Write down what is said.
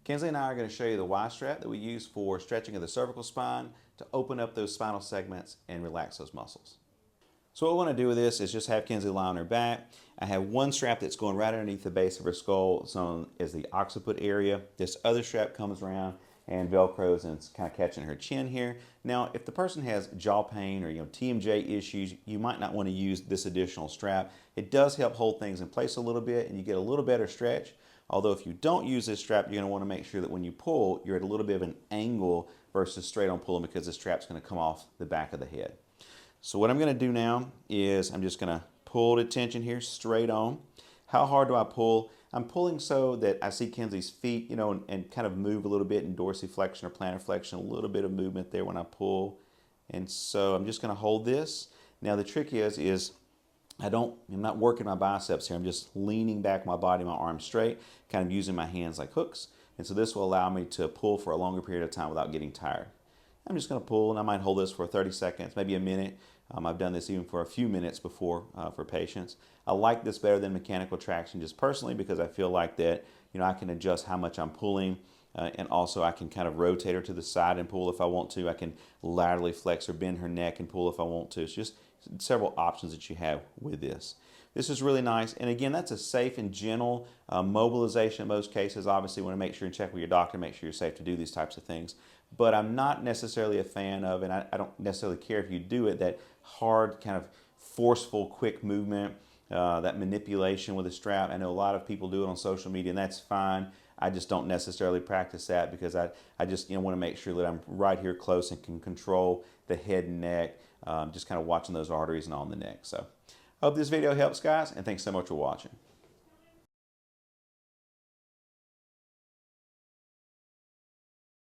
Kinsley and I are going to show you the Y strap that we use for stretching of the cervical spine to open up those spinal segments and relax those muscles. So what I want to do with this is just have Kinsley lie on her back. I have one strap that's going right underneath the base of her skull. It's known as the occiput area. This other strap comes around and velcros and it's kind of catching her chin here. Now, if the person has jaw pain or TMJ issues, you might not want to use this additional strap. It does help hold things in place a little bit and you get a little better stretch. Although if you don't use this strap, you're going to want to make sure that when you pull, you're at a little bit of an angle versus straight on pulling, because the strap's going to come off the back of the head. So what I'm going to do now is I'm just going to pull the tension here straight on. How hard do I pull? I'm pulling so that I see Kinsley's feet, and kind of move a little bit in dorsiflexion or plantar flexion, a little bit of movement there when I pull. And so I'm just going to hold this. Now the trick is I'm not working my biceps here. I'm just leaning back my body, my arms straight, kind of using my hands like hooks. And so this will allow me to pull for a longer period of time without getting tired. I'm just going to pull, and I might hold this for 30 seconds, maybe a minute. I've done this even for a few minutes before for patients. I like this better than mechanical traction just personally because I feel like that I can adjust how much I'm pulling, and also I can kind of rotate her to the side and pull if I want to. I can laterally flex or bend her neck and pull if I want to. It's just several options that you have with this. This is really nice, and again, that's a safe and gentle mobilization in most cases. Obviously, you want to make sure and check with your doctor, make sure you're safe to do these types of things. But I'm not necessarily a fan of, and I don't necessarily care if you do it, that hard kind of forceful, quick movement, that manipulation with a strap. I know a lot of people do it on social media, and that's fine. I just don't necessarily practice that because I just want to make sure that I'm right here close and can control the head and neck, just kind of watching those arteries and on the neck. So I hope this video helps, guys, and thanks so much for watching.